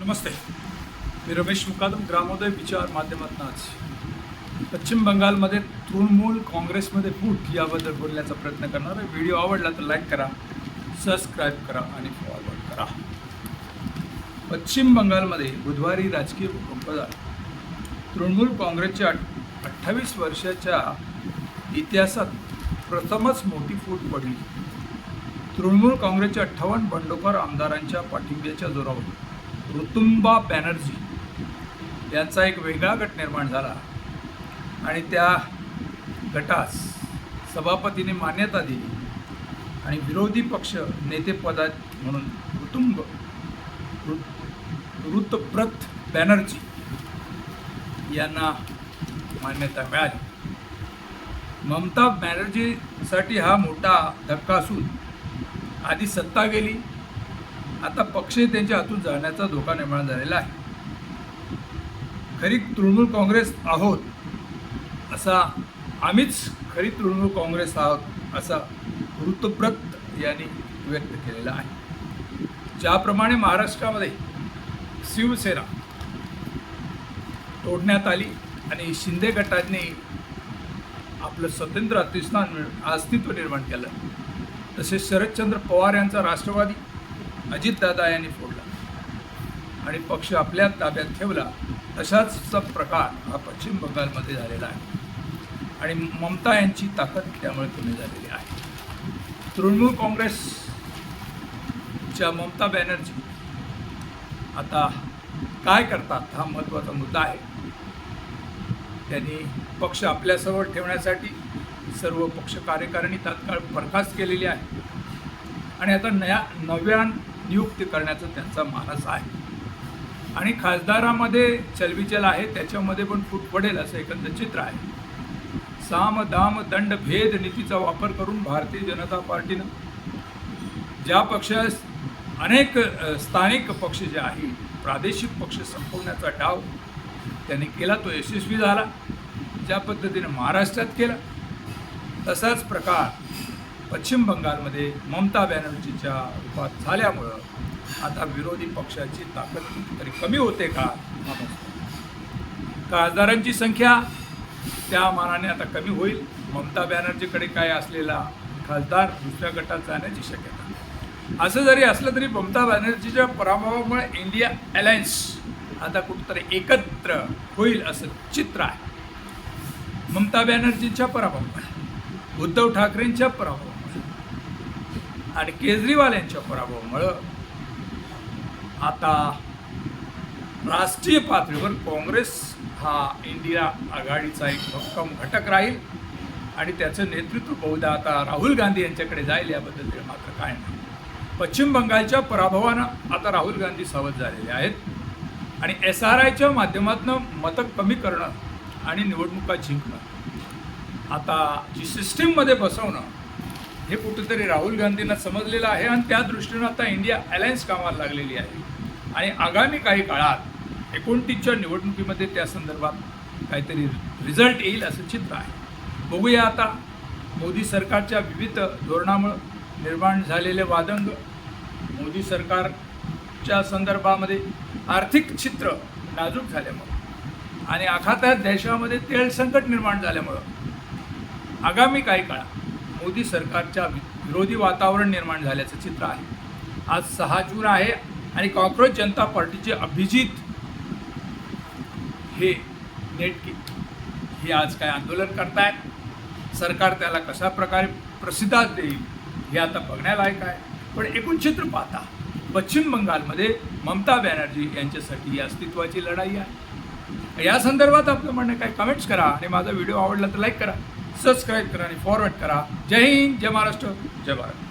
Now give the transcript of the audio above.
नमस्ते, मी रमेश मुकादम ग्रामोदय विचार माध्यमातून आज पश्चिम बंगालमध्ये तृणमूल काँग्रेसमध्ये फूट याबद्दल बोलण्याचा प्रयत्न करणार आहे. व्हिडिओ आवडला तर लाईक करा, सबस्क्राईब करा आणि फॉरवर्ड करा. पश्चिम बंगालमध्ये बुधवारी राजकीय भूकंप झाला. तृणमूल काँग्रेसच्या 28 वर्षाच्या इतिहासात प्रथमच मोठी फूट पडली. तृणमूल काँग्रेसच्या 58 बंडखोर आमदारांच्या पाठिंब्याच्या जोरावर ऋतुंबा बॅनर्जी यांचा एक वेगळा गट निर्माण झाला आणि त्या गटास सभापतीने मान्यता दिली आणि विरोधी पक्ष नेतेपदात म्हणून ऋतप्रत बॅनर्जी यांना मान्यता मिळाली. ममता बॅनर्जीसाठी हा मोठा धक्का असून आधी सत्ता गेली, आता पक्ष त्यांच्या हातून जाण्याचा धोका निर्माण झालेला आहे. खरी तृणमूल काँग्रेस आहोत असा आम्हीच खरी तृणमूल काँग्रेस आहोत असा ऋतप्रत यांनी व्यक्त केलेला आहे. ज्याप्रमाणे महाराष्ट्रामध्ये शिवसेना तोडण्यात आली आणि शिंदे गटाने आपलं स्वतंत्र अस्तित्व निर्माण केलं, तसेच शरदचंद्र पवार यांचा राष्ट्रवादी अजितदादा यांनी फोडला आणि पक्ष आपल्या ताब्यात ठेवला, तशाच प्रकार हा पश्चिम बंगालमध्ये झालेला आहे आणि ममता यांची ताकद त्यामुळे कमी झालेली आहे. तृणमूल काँग्रेसच्या ममता बॅनर्जी आता काय करतात हा महत्त्वाचा मुद्दा आहे. त्यांनी पक्ष आपल्यासमोर ठेवण्यासाठी सर्व पक्ष कार्यकारिणी तात्काळ बरखास्त केलेली आहे आणि आता नव्या नियुक्ती करण्याचा त्यांचा मानस आहे आणि खासदारामध्ये चलबिचल आहे, त्याच्यामध्ये पण फूट पडेल असं एकंदर चित्र आहे. साम दाम दंड भेद नीतीचा वापर करून भारतीय जनता पार्टीनं ज्या पक्षास अनेक स्थानिक पक्ष जे आहेत, प्रादेशिक पक्ष संपवण्याचा डाव त्यांनी केला, तो यशस्वी झाला. ज्या पद्धतीने महाराष्ट्रात केला तसाच प्रकार पश्चिम बंगालमध्ये ममता बॅनर्जीच्या रूपात झाल्यामुळं आता विरोधी पक्षाची ताकद तरी कमी होते का? खासदारांची संख्या त्या मानाने आता कमी होईल. ममता बॅनर्जीकडे काय असलेला खासदार दुसऱ्या गटात जाण्याची शक्यता. असं जरी असलं तरी ममता बॅनर्जीच्या पराभवामुळे इंडिया अलायन्स आता कुठंतरी एकत्र होईल असं चित्र आहे. ममता बॅनर्जीच्या पराभवामुळे, उद्धव ठाकरेंच्या पराभवामुळे आणि केजरीवाल यांच्या पराभवामुळं आता राष्ट्रीय पातळीवर काँग्रेस हा इंडिया आघाडीचा एक भक्कम घटक राहील आणि त्याचं नेतृत्व बहुधा आता राहुल गांधी यांच्याकडे जाईल याबद्दल मात्र काय नाही. पश्चिम बंगालच्या पराभवानं आता राहुल गांधी सावध झालेले आहेत आणि SRIच्या माध्यमातून मतं कमी करणं आणि निवडणुका जिंकणं आता जी सिस्टीममध्ये बसवणं हे कुठेतरी राहुल गांधींना समजलेलं आहे आणि त्या दृष्टीनं आता इंडिया अलायन्स कामाला लागलेली आहे आणि आगामी काही काळात 29च्या निवडणुकीमध्ये त्या संदर्भात काहीतरी रिझल्ट येईल असं चित्र आहे. बघूया आता मोदी सरकारच्या विविध धोरणामुळं निर्माण झालेले वादंग, मोदी सरकारच्या संदर्भामध्ये आर्थिक चित्र नाजूक झाल्यामुळं आणि अखाद्या देशामध्ये तेल संकट निर्माण झाल्यामुळं आगामी काही काळात मोदी सरकारच्या विरोधी वातावरण निर्माण झाल्याचं चित्र आहे. आज 6 जून आहे आणि कॉक्रोच जनता पार्टीचे अभिजित हे नेटकी हे आज काय आंदोलन करतायत. सरकार त्याला कशा प्रकारे प्रसिद्धात देईल हे आता बघण्यालायक आहे. पण एकूण चित्र पाहता पश्चिम बंगालमध्ये ममता बॅनर्जी यांच्यासाठी ही अस्तित्वाची लढाई आहे. या संदर्भात आपलं म्हणणं काय, कमेंट्स करा आणि माझा व्हिडिओ आवडला तर लाईक करा, सबस्क्राईब करा आणि फॉरवर्ड करा. जय हिंद, जय महाराष्ट्र, जय भारत.